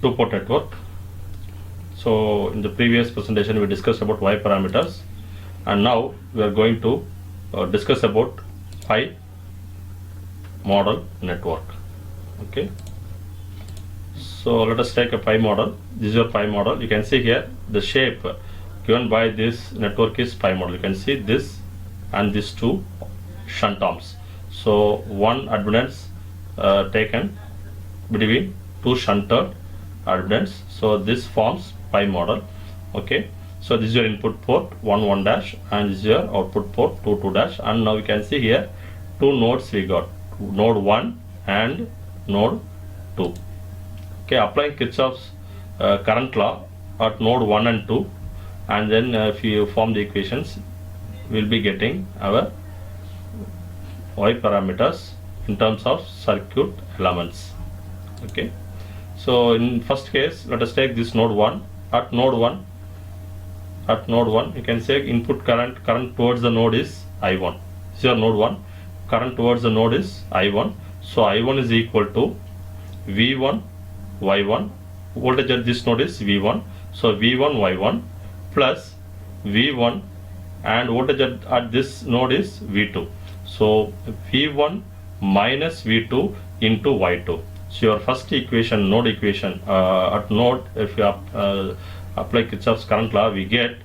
two-port network. So in the previous presentation we discussed about Y parameters, and now we are going to discuss about pi model network. Okay, so let us take a pi model. This is your pi model. You can see here the shape given by this network is pi model. You can see this and these two shunt arms. So one admittance taken between two shunted admittance. So this forms pi model. Okay, so this is your input port 1 dash and this is your output port 2 dash, and now you can see here two nodes we got, node 1 and node 2. Okay, applying Kirchhoff's current law at node 1 and 2, and then if you form the equations, we'll be getting our Y parameters in terms of circuit elements. Okay, so in first case, let us take this node 1. At node 1, you can say input current towards the node is I1. This is your node 1. Current towards the node is I1. So I1 is equal to V1 Y1. Voltage at this node is V1. So V1 Y1 plus V1, and voltage at this node is V2. So V1 minus V2 into Y2. So your first equation, node equation, at node, if you apply Kirchhoff's current law, we get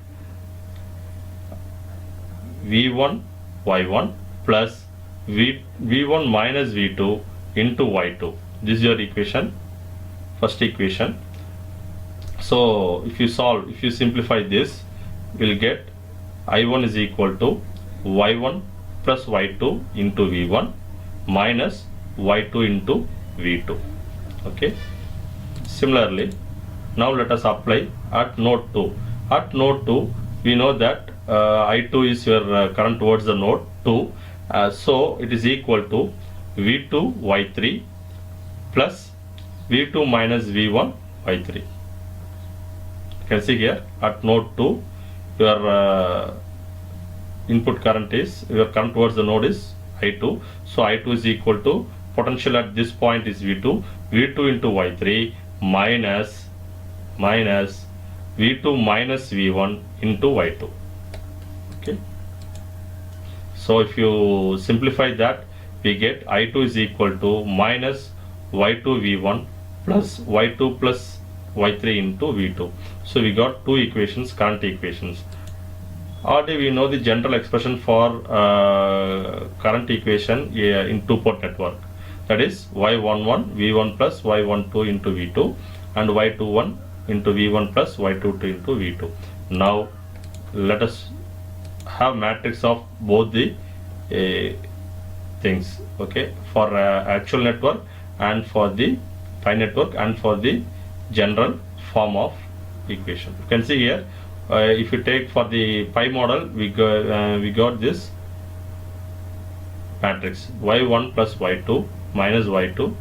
V1 Y1 plus V1 minus V2 into Y2. This is your equation, first equation. So if you solve, if you simplify this, we'll get I1 is equal to Y1 plus Y2 into V1 minus Y2 into V2. Okay, similarly, now let us apply at node 2. At node 2, we know that I2 is your current towards the node 2, so it is equal to V2 Y3 plus V2 minus V1 Y3. You can see here at node 2, your input current is, your current towards the node is I2. So I2 is equal to, potential at this point is V2 into Y3 minus V2 minus V1 into Y2. Okay, so if you simplify that, we get I2 is equal to minus Y2 V1 plus Y2 plus Y3 into V2. So we got two equations, current equations. Already we know the general expression for current equation in two-port network. That is Y11 V1 plus Y12 into V2 and Y21 into V1 plus Y22 into V2. Now let us have matrix of both the things. Okay, for actual network and for the pi network and for the general form of equation. You can see here, if you take for the pi model, we got this matrix Y1 plus Y2 minus Y2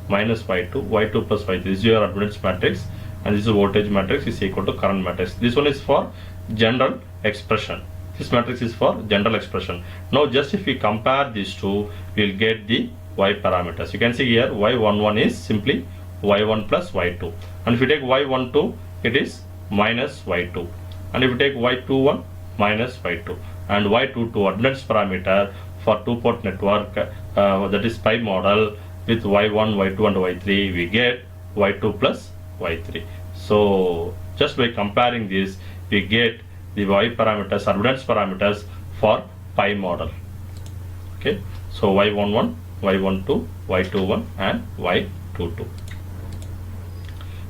minus Y2, Y2 plus Y3. This is your admittance matrix, and this is voltage matrix is equal to current matrix. This one is for general expression. This matrix is for general expression. Now just if we compare these two, we will get the Y parameters. You can see here Y11 is simply Y1 plus Y2, and if you take Y12, it is minus Y2, and if you take Y21 minus Y2, and Y22 admittance parameter for two-port network, that is pi model with Y1, Y2 and Y3, we get Y2 plus Y3. So just by comparing this, we get the Y parameters, admittance parameters for pi model. Okay, so Y11, Y12, Y21 and Y22.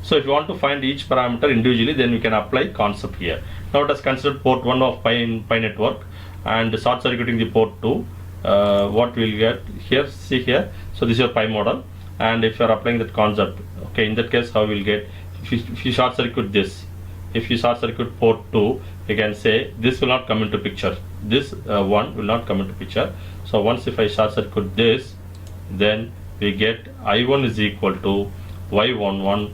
So if you want to find each parameter individually, then we can apply concept here. Now let us consider port 1 of pi network and short circuiting the port 2. What we'll get here, see here, so this is your pi model, and if you are applying that concept, okay, in that case how we'll get, if you short circuit this, if you short circuit port 2, you can say this will not come into picture, this one will not come into picture. So once if I short circuit this, then we get I1 is equal to Y11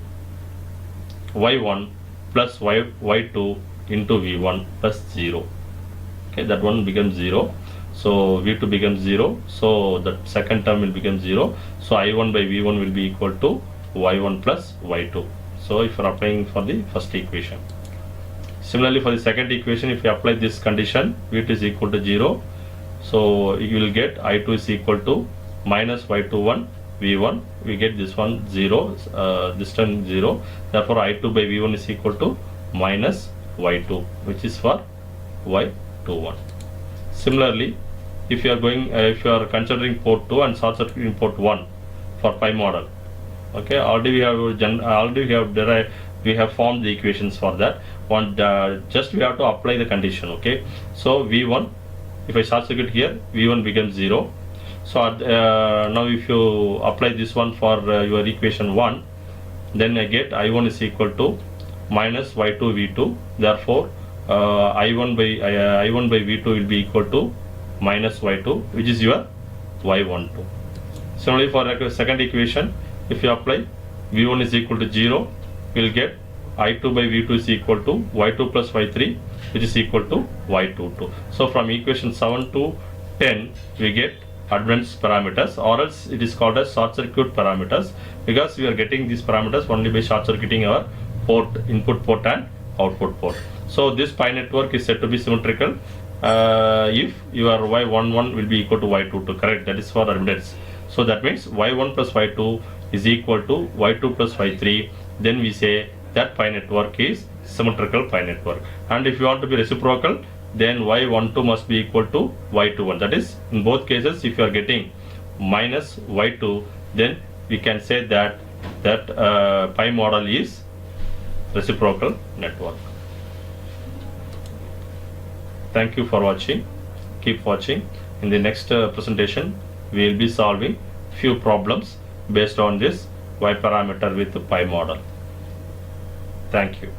Y1 plus Y2 into V1 plus 0. Okay, that one becomes 0. So V2 becomes 0. So the second term will become 0. So I1 by V1 will be equal to Y1 plus Y2. So if you are applying for the first equation. Similarly for the second equation, if you apply this condition, V2 is equal to 0, so you will get I2 is equal to minus Y21 V1. We get this one 0, this time 0. Therefore I2 by V1 is equal to minus Y2, which is for Y21. Similarly, if you are considering port 2 and short circuiting port 1 for pi model, okay, already we have formed the equations for that one. Just we have to apply the condition. Okay, so V1, if I short circuit here, V1 becomes 0. So now if you apply this one for your equation 1, then I get I1 is equal to minus Y2 V2. Therefore I1 by V2 will be equal to minus Y2, which is your Y12. Similarly for second equation, if you apply V1 is equal to 0, we will get I2 by V2 is equal to Y2 plus Y3, which is equal to Y22. So from equation 7 to 10 we get advanced parameters, or else it is called as short circuit parameters, because we are getting these parameters only by short circuiting our port, input port and output port. So this pi network is said to be symmetrical if your Y11 will be equal to Y22, correct? That is for admittance. So that means Y1 plus Y2 is equal to Y2 plus Y3. Then we say that pi network is symmetrical pi network. And if you want to be reciprocal, then Y12 must be equal to Y21. That is, in both cases, if you are getting minus Y2, then we can say that pi model is reciprocal network. Thank you for watching. Keep watching. In the next presentation, we will be solving few problems based on this Y parameter with the pi model. Thank you.